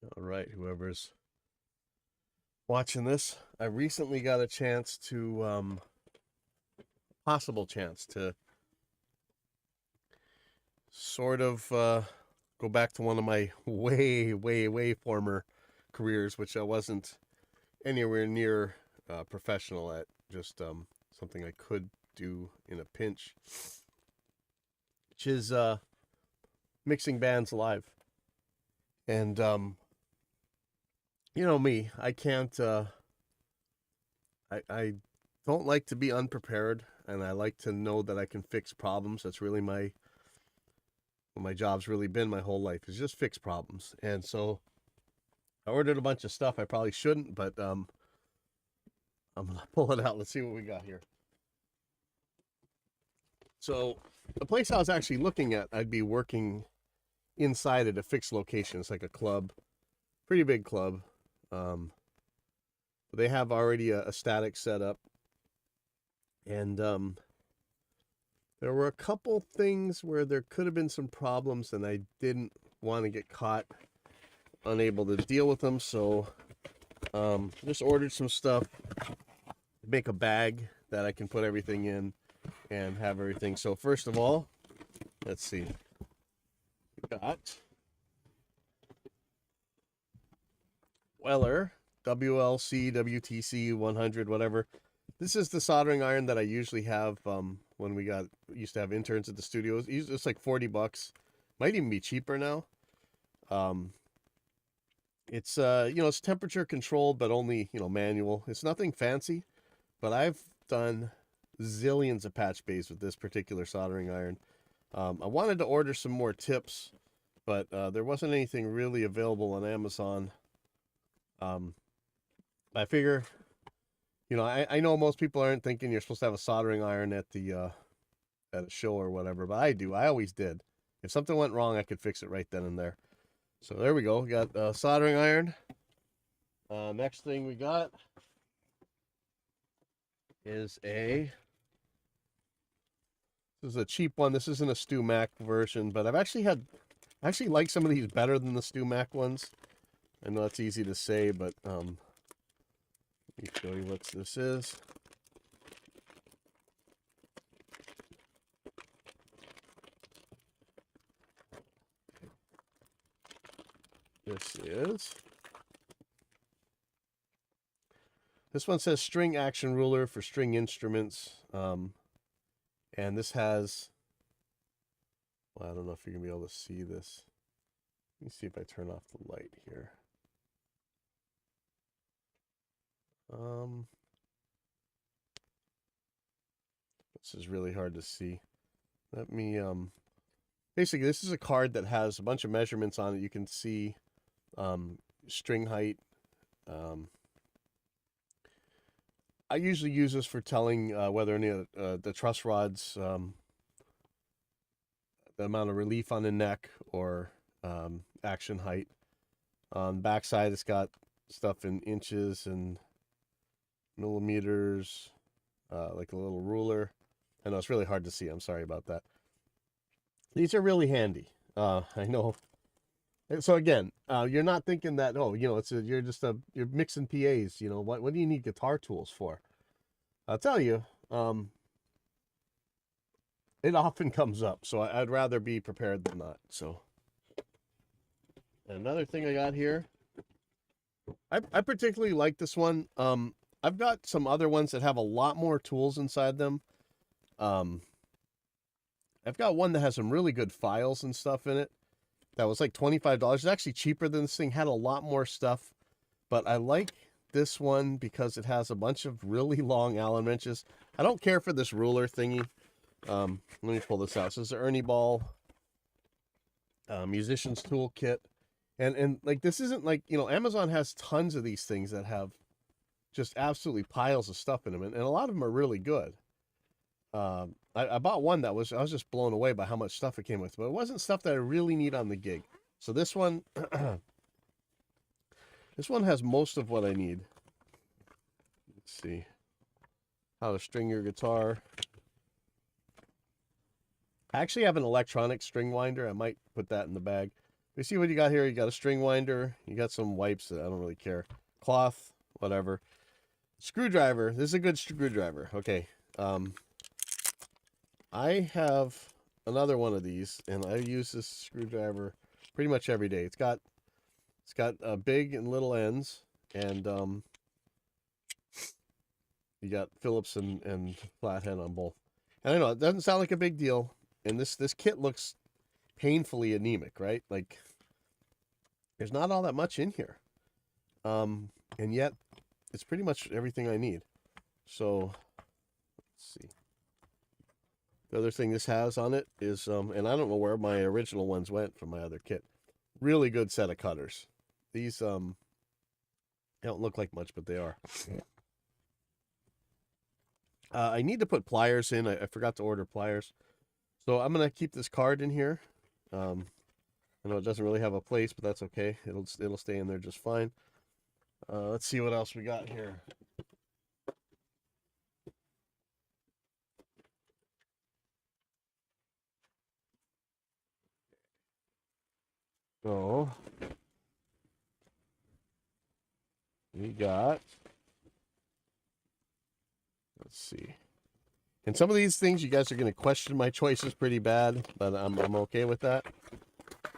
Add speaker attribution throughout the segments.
Speaker 1: All right, whoever's watching this, I recently got a chance to, possible chance to sort of go back to one of my way former careers, which I wasn't anywhere near professional at, just something I could do in a pinch, which is mixing bands live. And you know me, I can't. I don't like to be unprepared, and I like to know that I can fix problems. That's really my job's really been my whole life, is just fix problems. And so I ordered a bunch of stuff I probably shouldn't, but I'm gonna pull it out. Let's see what we got here. So the place I was actually looking at, I'd be working inside at a fixed location. It's like a club, pretty big club. Um, they have already a static setup, and there were a couple things where there could have been some problems, and I didn't want to get caught unable to deal with them. So just ordered some stuff, make a bag that I can put everything in and have everything. So first of all, let's see. We got Weller WLC WTC 100 whatever. This is the soldering iron that I usually have when we used to have interns at the studios. It's like $40. Might even be cheaper now. Um, it's it's temperature controlled, but only manual. It's nothing fancy, but I've done zillions of patch bays with this particular soldering iron. I wanted to order some more tips, but there wasn't anything really available on Amazon. I figure, I know most people aren't thinking you're supposed to have a soldering iron at the at a show or whatever, but I do. I always did. If something went wrong, I could fix it right then and there. So there we go. We got soldering iron. Next thing we got is this is a cheap one. This isn't a StewMac version, but I actually like some of these better than the StewMac ones. I know it's easy to say, but let me show you what this is. This one says string action ruler for string instruments. And this has, well, I don't know if you're gonna be able to see this. Let me see if I turn off the light here. This is really hard to see. Let me basically, this is a card that has a bunch of measurements on it. You can see string height. I usually use this for telling whether any of the truss rods, the amount of relief on the neck, or action height. On the backside, it's got stuff in inches and millimeters, like a little ruler. I know it's really hard to see. I'm sorry about that. These are really handy. I know. So again, you're not thinking that you're mixing PAs. What do you need guitar tools for? I'll tell you. It often comes up, so I'd rather be prepared than not. So another thing I got here, I particularly like this one. I've got some other ones that have a lot more tools inside them. Um, I've got one that has some really good files and stuff in it. That was like $25. It's actually cheaper than this thing. Had a lot more stuff, but I like this one because it has a bunch of really long Allen wrenches. I don't care for this ruler thingy. Let me pull this out. So it's an Ernie Ball musician's toolkit, and like this isn't like Amazon has tons of these things that have just absolutely piles of stuff in them, and a lot of them are really good. I bought one that I was just blown away by how much stuff it came with, but it wasn't stuff that I really need on the gig. So this one, this one has most of what I need. Let's see how to string your guitar. I actually have an electronic string winder. I might put that in the bag. You see what you got here? You got a string winder. You got some wipes. I don't really care. Cloth, whatever. Screwdriver. This is a good screwdriver. Okay. I have another one of these, and I use this screwdriver pretty much every day. It's got big and little ends, and you got Phillips and flathead on both. And I know it doesn't sound like a big deal, and this kit looks painfully anemic, right? Like there's not all that much in here, and yet it's pretty much everything I need. So let's see. The other thing this has on it is, and I don't know where my original ones went from my other kit. Really good set of cutters. These don't look like much, but they are. I need to put pliers in. I forgot to order pliers, so I'm gonna keep this card in here. I know it doesn't really have a place, but that's okay. It'll stay in there just fine. Let's see what else we got here. So we got, let's see. And some of these things you guys are going to question my choices pretty bad, but I'm okay with that.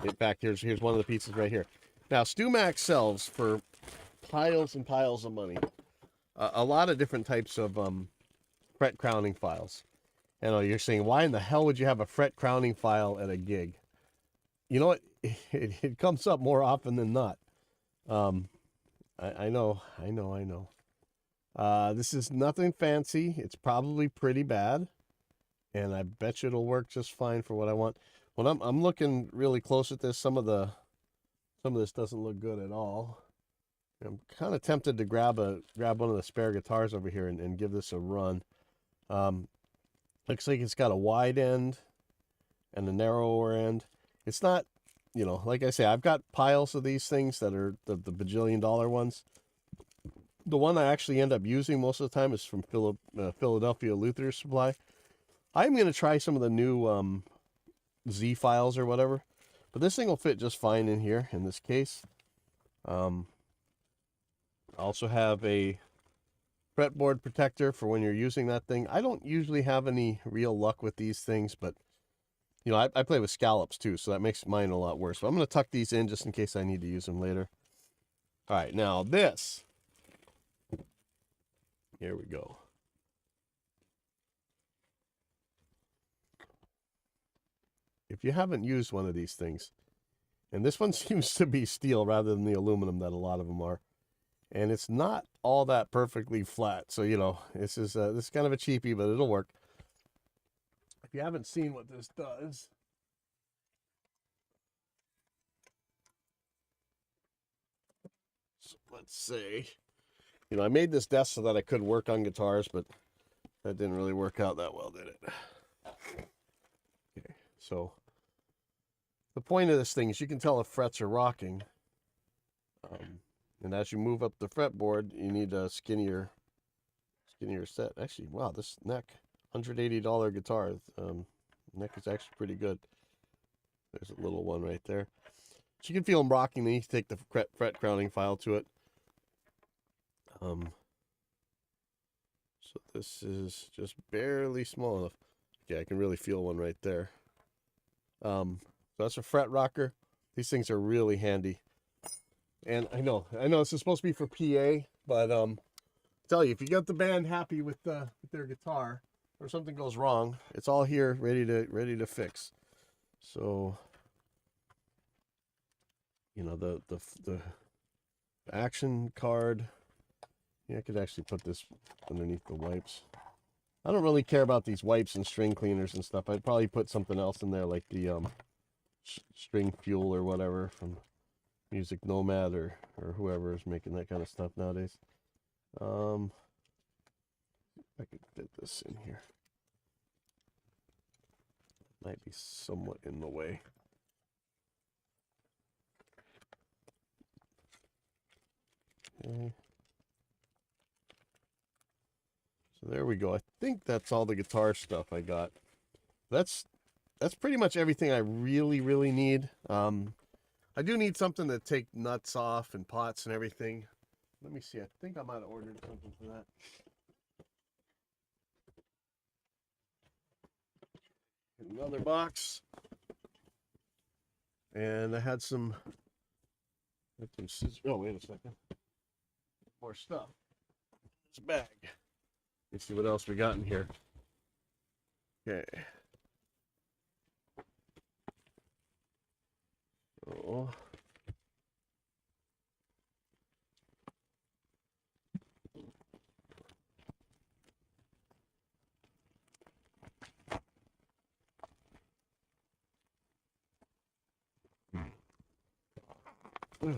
Speaker 1: In fact, here's one of the pieces right here. Now, StewMac sells for piles and piles of money a lot of different types of fret crowning files. You know, you're saying, why in the hell would you have a fret crowning file at a gig? You know what? It comes up more often than not. I know. This is nothing fancy. It's probably pretty bad, and I bet you it'll work just fine for what I want. When I'm looking really close at this, some of this doesn't look good at all. I'm kind of tempted to grab one of the spare guitars over here and give this a run. Looks like it's got a wide end and a narrower end. It's not, you know, like I say, I've got piles of these things that are the bajillion-dollar ones. The one I actually end up using most of the time is from Philadelphia Luther Supply. I'm going to try some of the new Z files or whatever, but this thing will fit just fine in here in this case. I also have a fretboard protector for when you're using that thing. I don't usually have any real luck with these things, but you know, I play with scallops too, so that makes mine a lot worse. So I'm going to tuck these in just in case I need to use them later. All right, now this. Here we go. If you haven't used one of these things, and this one seems to be steel rather than the aluminum that a lot of them are, and it's not all that perfectly flat. So, you know, this is kind of a cheapie, but it'll work. If you haven't seen what this does, so let's say, you know, I made this desk so that I could work on guitars, but that didn't really work out that well, did it? Okay, so the point of this thing is you can tell if frets are rocking. And as you move up the fretboard, you need a skinnier set. Actually, wow, this neck, $180 guitar. Neck is actually pretty good. There's a little one right there. So you can feel them rocking. Then you can take the fret crowning file to it. So this is just barely small enough. Yeah, I can really feel one right there. So that's a fret rocker. These things are really handy. And I know this is supposed to be for PA, but tell you, if you get the band happy with their guitar, or something goes wrong, it's all here ready to fix. So, you know, the action card. Yeah, I could actually put this underneath the wipes. I don't really care about these wipes and string cleaners and stuff. I'd probably put something else in there, like the string fuel or whatever from Music Nomad or whoever is making that kind of stuff nowadays. I could fit this in here. Might be somewhat in the way. Okay. So there we go. I think that's all the guitar stuff I got. That's pretty much everything I really need. I do need something to take nuts off and pots and everything. Let me see. I think I might have ordered something for that. Another box. And I had some oh, wait a second. More stuff. It's a bag. Let's see what else we got in here. Okay. Oh. Okay.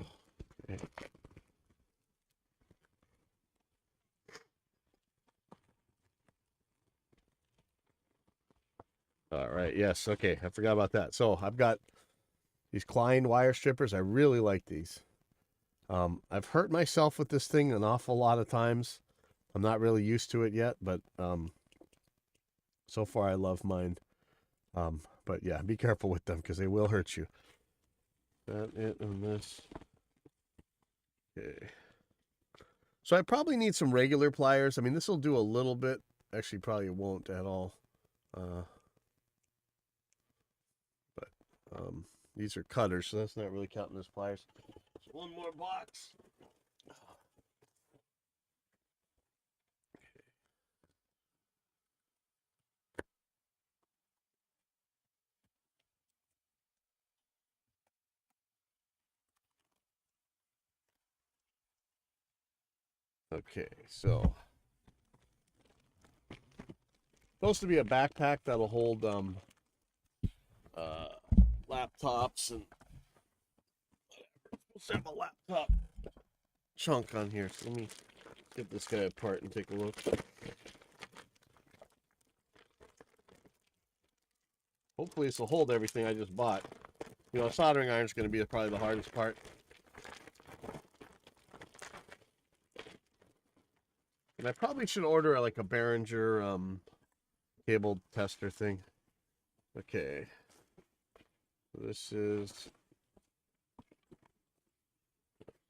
Speaker 1: All right. Yes. Okay. I forgot about that. So I've got these Klein wire strippers. I really like these. I've hurt myself with this thing an awful lot of times. I'm not really used to it yet, but so far I love mine. But yeah, be careful with them because they will hurt you. That it and this. Okay. So I probably need some regular pliers. I mean, this will do a little bit. Actually, probably won't at all. But these are cutters, so that's not really counting as pliers. So one more box. Okay, so supposed to be a backpack that'll hold laptops and whatever. Let's have a laptop chunk on here. So let me get this guy apart and take a look. Hopefully this will hold everything I just bought. You know, soldering iron is going to be probably the hardest part. And I probably should order like a Behringer cable tester thing. Okay. This is,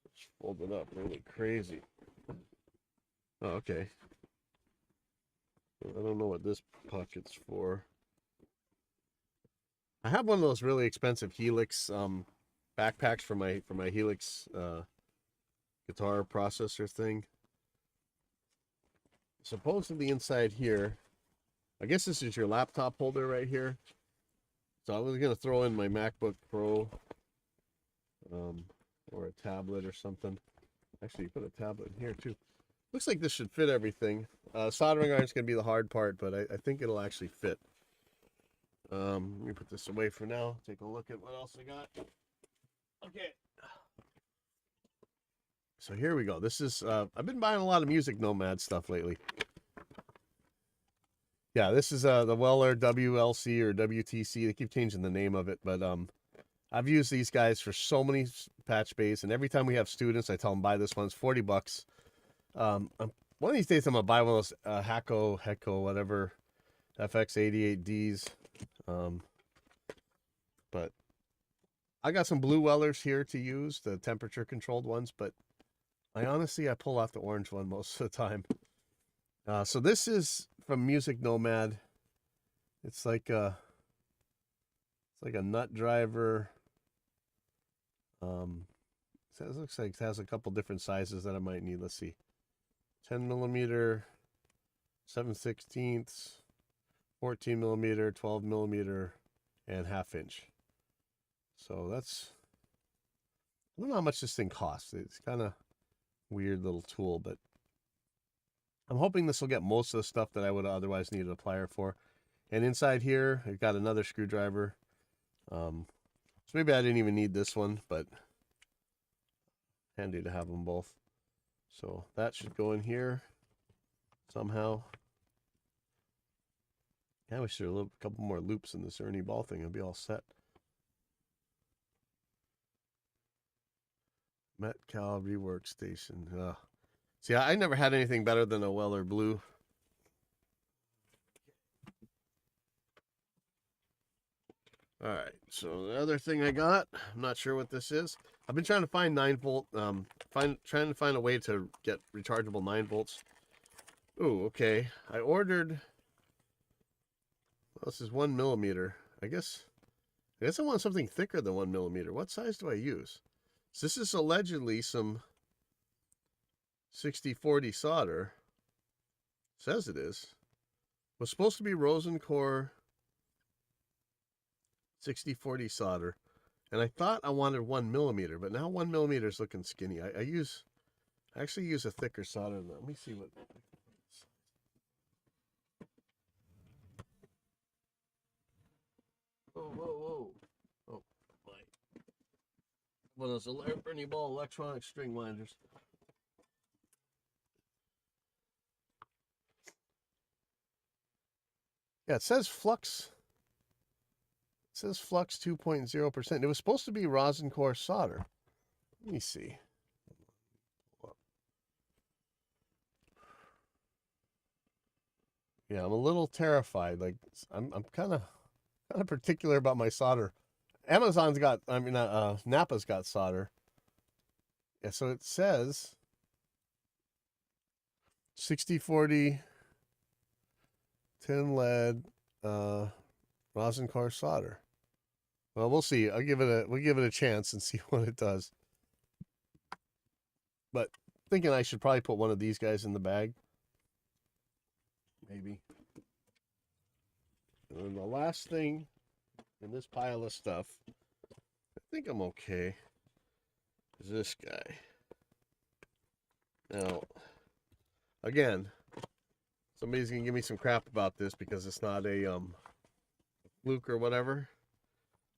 Speaker 1: let's fold it up really crazy. Oh, okay. I don't know what this pocket's for. I have one of those really expensive Helix backpacks for my Helix guitar processor thing. Supposedly inside here, I guess this is your laptop holder right here. So I was gonna throw in my MacBook Pro, or a tablet or something. Actually, you put a tablet in here too. Looks like this should fit everything. Soldering iron is gonna be the hard part, but I think it'll actually fit. Let me put this away for now. Take a look at what else I got. Okay. So here we go. This is, I've been buying a lot of Music Nomad stuff lately. Yeah, this is the Weller WLC or WTC. They keep changing the name of it, but I've used these guys for so many patch bays, and every time we have students, I tell them buy this one. It's 40 bucks. One of these days, I'm gonna buy one of those Hecco, whatever, FX88Ds. But I got some blue Wellers here to use, the temperature controlled ones, but I pull out the orange one most of the time. So this is from Music Nomad. It's like a nut driver. It looks like it has a couple different sizes that I might need. Let's see. 10 millimeter, 7/16, 14 millimeter, 12 millimeter, and 1/2 inch. So that's, I don't know how much this thing costs. It's kind of weird little tool, but I'm hoping this will get most of the stuff that I would otherwise need a plier for. And inside here, I've got another screwdriver. So maybe I didn't even need this one, but handy to have them both. So that should go in here somehow. Yeah, I wish there were a couple more loops in this Ernie Ball thing. It'll be all set. Metcal rework station. See, I never had anything better than a Weller Blue. All right, so the other thing I got, I'm not sure what this is. I've been trying to find 9-volt, trying to find a way to get rechargeable 9 volts. Oh, okay. I ordered, well, this is 1 millimeter. I guess I want something thicker than 1 millimeter. What size do I use? So this is allegedly some 6040 solder. Says it is. Was supposed to be Rosencore 6040 solder. And I thought I wanted 1 millimeter, but now 1 millimeter is looking skinny. I actually use a thicker solder than that. Let me see what. Whoa. Oh, my. One of those Ernie Ball electronic string winders. Yeah, it says flux. It says flux 2.0%. It was supposed to be Rosencore solder. Let me see. Yeah, I'm a little terrified. Like I'm kind of particular about my solder. Amazon's got, Napa's got solder. Yeah, so it says 6040 tin lead Rosencore solder. Well, we'll see. We'll give it a chance and see what it does. But thinking I should probably put one of these guys in the bag. Maybe. And then the last thing in this pile of stuff, I think I'm okay, is this guy. Now, again, somebody's gonna give me some crap about this because it's not a fluke or whatever.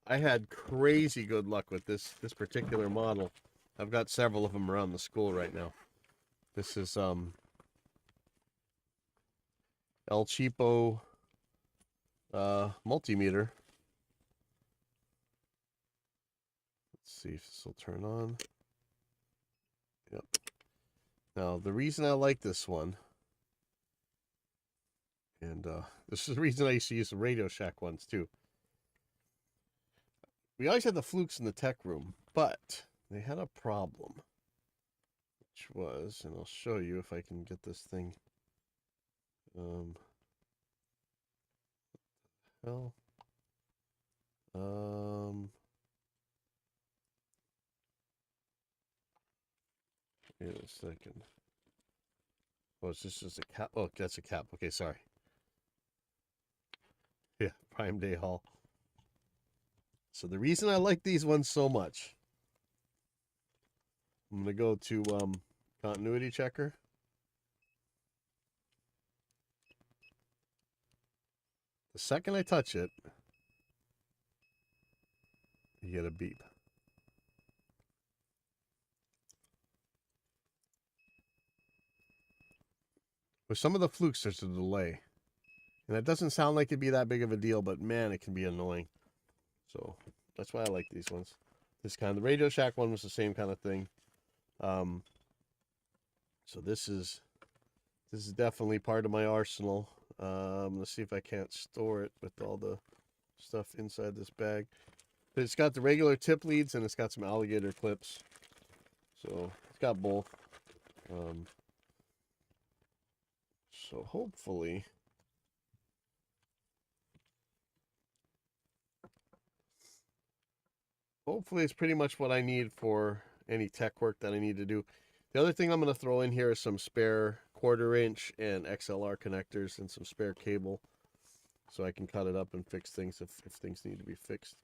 Speaker 1: I had crazy good luck with this particular model. I've got several of them around the school right now. This is El Cheapo multimeter. Let's see if this will turn on. Yep. Now, the reason I like this one, and this is the reason I used to use the Radio Shack ones too. We always had the flukes in the tech room, but they had a problem, which was, and I'll show you if I can get this thing. Hell. Wait a second. Oh, is this just a cap? Oh, that's a cap. Okay, sorry. Yeah, Prime Day haul. So the reason I like these ones so much, I'm gonna go to continuity checker. The second I touch it, you get a beep. With some of the flukes, there's a delay. And it doesn't sound like it'd be that big of a deal, but man, it can be annoying. So that's why I like these ones. This kind of, the Radio Shack one was the same kind of thing. So this is definitely part of my arsenal. Let's see if I can't store it with all the stuff inside this bag. But it's got the regular tip leads and it's got some alligator clips. So it's got both. So hopefully it's pretty much what I need for any tech work that I need to do. The other thing I'm going to throw in here is some spare 1/4 inch and XLR connectors and some spare cable so I can cut it up and fix things if things need to be fixed.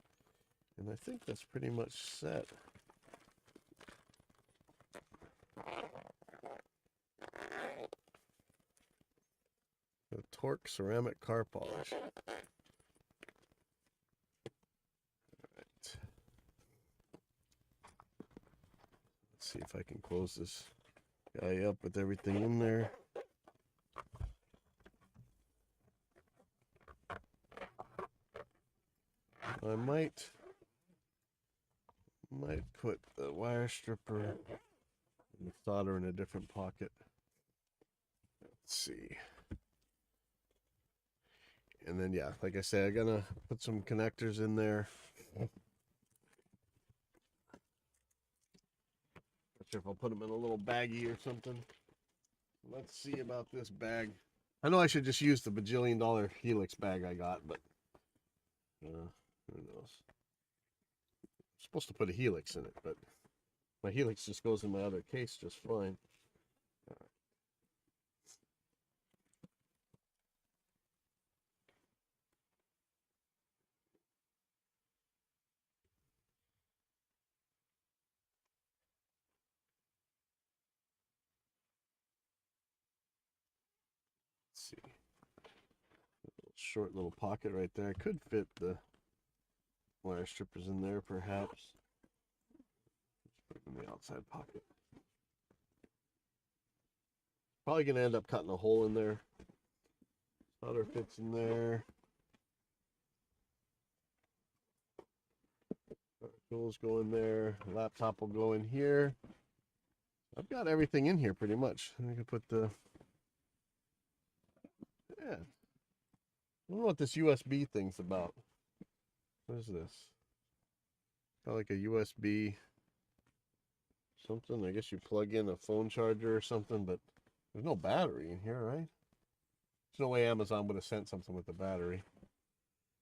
Speaker 1: And I think that's pretty much set. The Torque ceramic car polish. See if I can close this guy up with everything in there. I might put the wire stripper and the solder in a different pocket. Let's see. And then, yeah, like I said, I'm going to put some connectors in there. Not sure if I'll put them in a little baggie or something. Let's see about this bag. I know I should just use the bajillion-dollar Helix bag I got, but who knows? I'm supposed to put a Helix in it, but my Helix just goes in my other case just fine. Let's see. Short little pocket right there. I could fit the wire strippers in there, perhaps. Just put it in the outside pocket. Probably gonna end up cutting a hole in there. Solder fits in there. Tools go in there. Laptop will go in here. I've got everything in here pretty much. I can put the. Yeah. I don't know what this USB thing's about. What is this? Got like a USB something. I guess you plug in a phone charger or something, but there's no battery in here, right? There's no way Amazon would have sent something with a battery.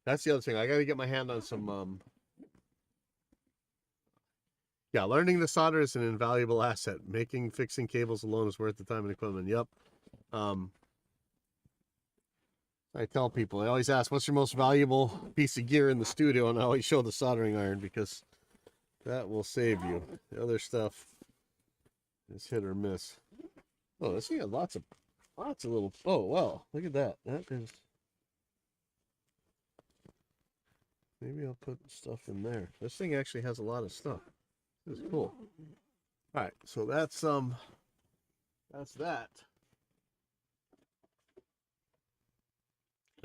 Speaker 1: That's the other thing. I got to get my hand on some. Yeah, learning to solder is an invaluable asset. Fixing cables alone is worth the time and equipment. Yep. I tell people, I always ask, what's your most valuable piece of gear in the studio? And I always show the soldering iron because that will save you. The other stuff is hit or miss. Oh, this thing has lots of little, oh, wow, look at that. That is, maybe I'll put stuff in there. This thing actually has a lot of stuff. This is cool. All right, so that's that.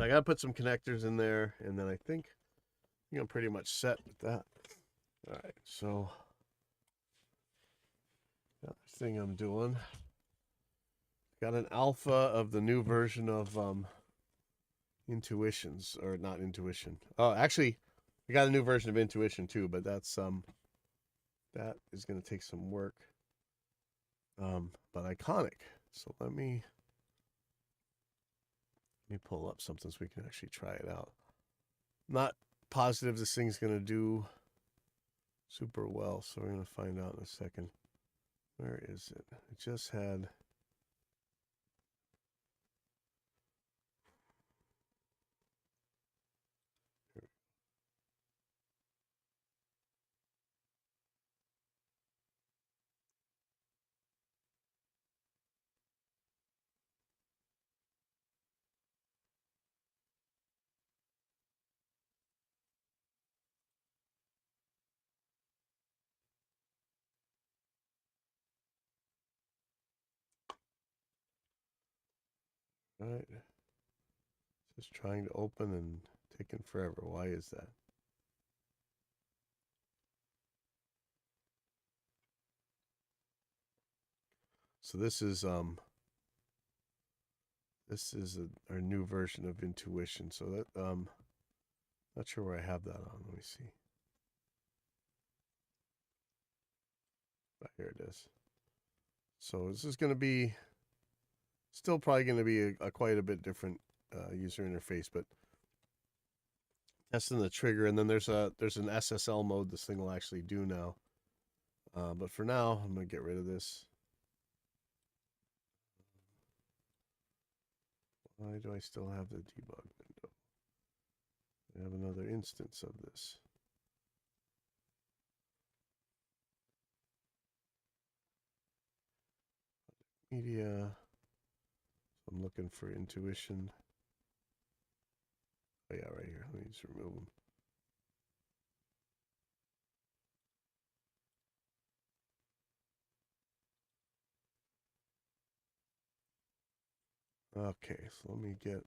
Speaker 1: I gotta put some connectors in there, and then I think I'm pretty much set with that. All right, so the other thing I'm doing, got an alpha of the new version of Intuitions, or not Intuition. Oh, actually, I got a new version of Intuition too, but that's that is gonna take some work. But Iconic. So let me pull up something so we can actually try it out. Not positive this thing's going to do super well, so we're going to find out in a second. Where is it? It just had... Right. Just trying to open and taking forever. Why is that? So this is our new version of Intuition. So that not sure where I have that on. Let me see. Here it is. So this is going to be still probably going to be a quite a bit different user interface, but testing the trigger, and then there's an SSL mode this thing will actually do now. But for now, I'm going to get rid of this. Why do I still have the debug window? I have another instance of this. Media. I'm looking for Intuition. Oh yeah, right here. Let me just remove them. Okay, so let me get...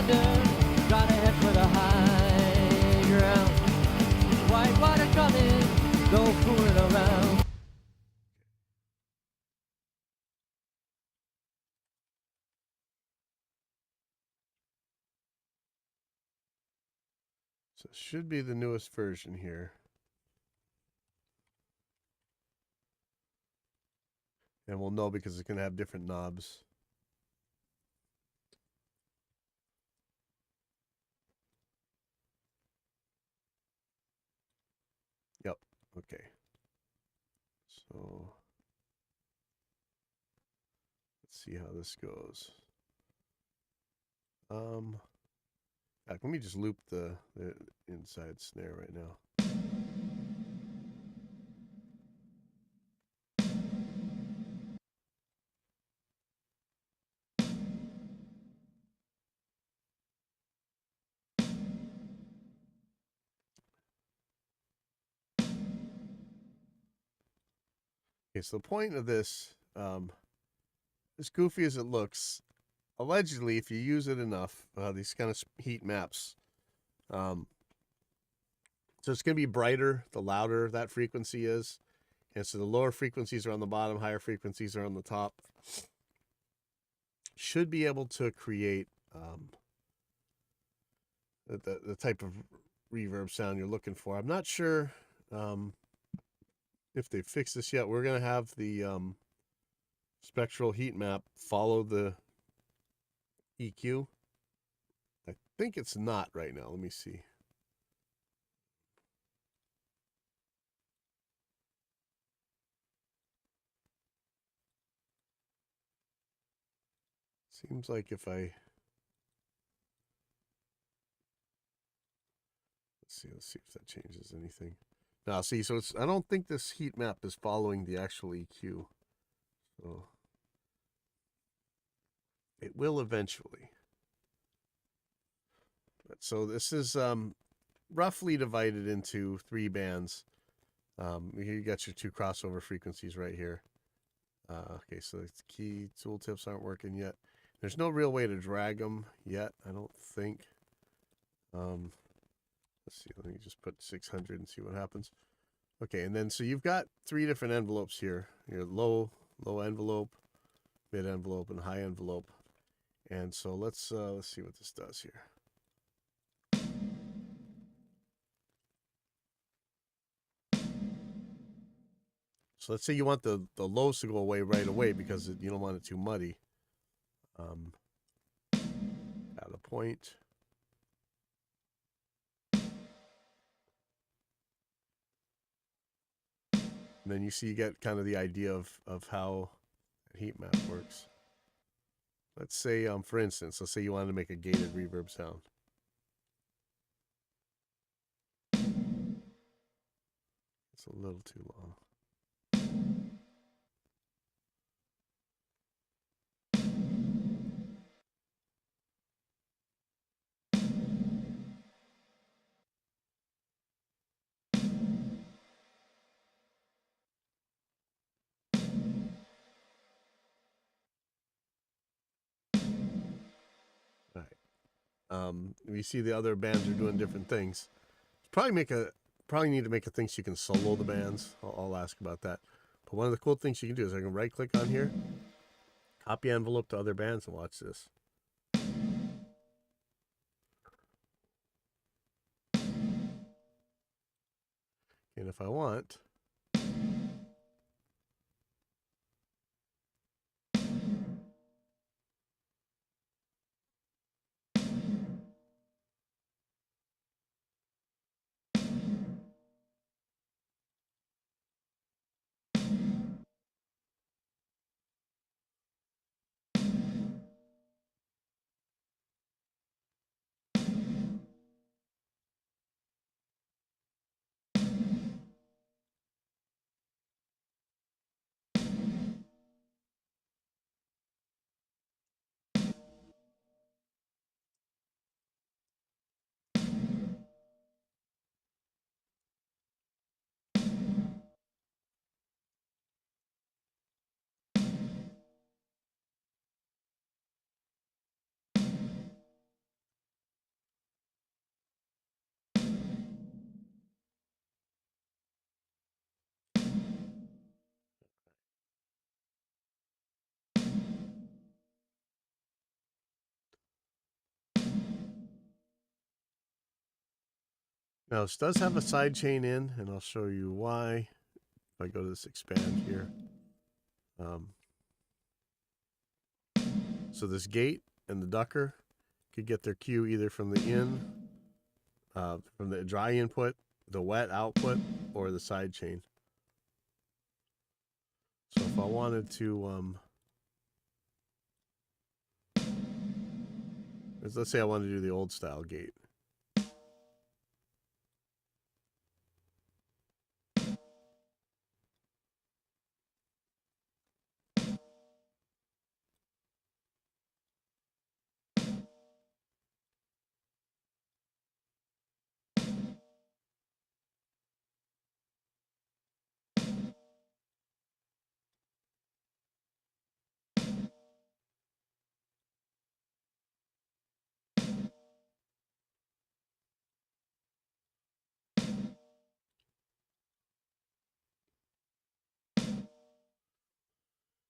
Speaker 2: thunder, try to head for the high ground. White water coming, no fooling around.
Speaker 1: So it should be the newest version here. And we'll know because it's going to have different knobs. Yep. Okay. So let's see how this goes. Let me just loop the inside snare right now. Okay, so the point of this, as goofy as it looks, allegedly, if you use it enough, these kind of heat maps, so it's going to be brighter the louder that frequency is. And so the lower frequencies are on the bottom, higher frequencies are on the top. Should be able to create the type of reverb sound you're looking for. I'm not sure if they've fixed this yet. We're going to have the spectral heat map follow the EQ. I think it's not right now. Let me see. Seems like if I let's see if that changes anything. Now, see, so I don't think this heat map is following the actual EQ. So it will eventually. So this is roughly divided into 3 bands. You got your 2 crossover frequencies right here. Okay, so the key tooltips aren't working yet. There's no real way to drag them yet, I don't think. Let's see, let me just put 600 and see what happens. Okay, and then so you've got 3 different envelopes here. Your low envelope, mid envelope, and high envelope. And so let's see what this does here. So let's say you want the lows to go away right away because you don't want it too muddy. At a point. And then you see you get kind of the idea of how a heat map works. Let's say, for instance, let's say you wanted to make a gated reverb sound. It's a little too long. All right. We see the other bands are doing different things. Probably need to make a thing so you can solo the bands. I'll ask about that. But one of the cool things you can do is I can right click on here, copy envelope to other bands, and watch this. And if I want, Now this does have a side chain in, and I'll show you why. If I go to this expand here. So this gate and the ducker could get their cue either from the from the dry input, the wet output, or the side chain. So if I wanted to, let's say I wanted to do the old style gate.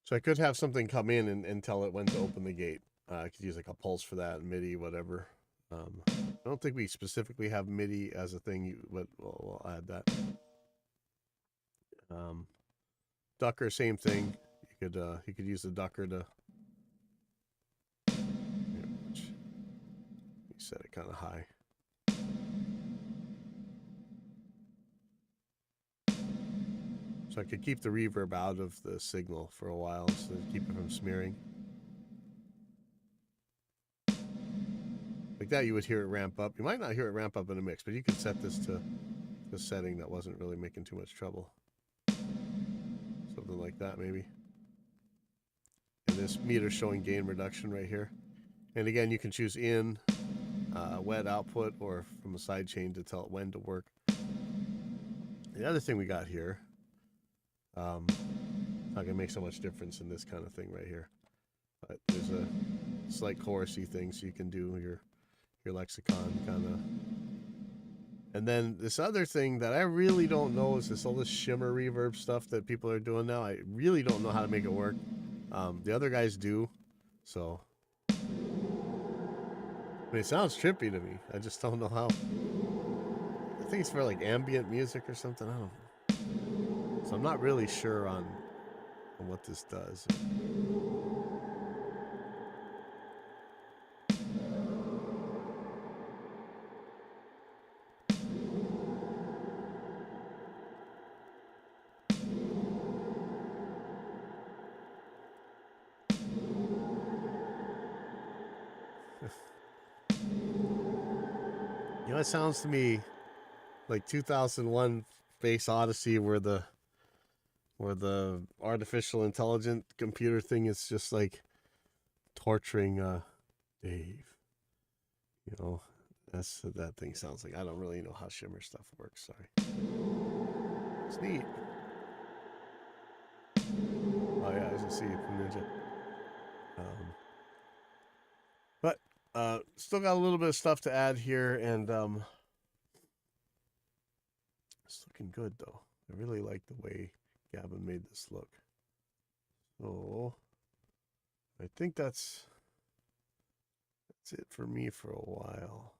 Speaker 1: So I could have something come in and tell it when to open the gate. I could use like a pulse for that, MIDI, whatever. I don't think we specifically have MIDI as a thing, but we'll add that. Ducker, same thing. You could use the ducker to set it kind of high. So I could keep the reverb out of the signal for a while so to keep it from smearing. Like that, you would hear it ramp up. You might not hear it ramp up in a mix, but you could set this to a setting that wasn't really making too much trouble. Something like that, maybe. And this meter showing gain reduction right here. And again, you can choose in, wet output, or from a side chain to tell it when to work. The other thing we got here, not gonna make so much difference in this kind of thing right here, but there's a slight chorusy thing, so you can do your lexicon kind of. And then this other thing that I really don't know is all this shimmer reverb stuff that people are doing now. I really don't know how to make it work. The other guys do, so. I mean, it sounds trippy to me. I just don't know how. I think it's for like ambient music or something. I don't know. So I'm not really sure on what this does. You know, it sounds to me like 2001 Space Odyssey, where the artificial intelligent computer thing is just like torturing Dave. You know, that's what that thing sounds like. I don't really know how shimmer stuff works. Sorry. It's neat. Oh yeah, as you see from Ninja. But still got a little bit of stuff to add here, and it's looking good though. I really like the way Gavin made this look. So I think that's it for me for a while.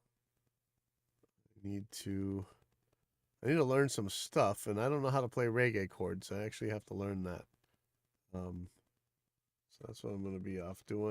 Speaker 1: I need to learn some stuff, and I don't know how to play reggae chords. I actually have to learn that. So that's what I'm going to be off doing.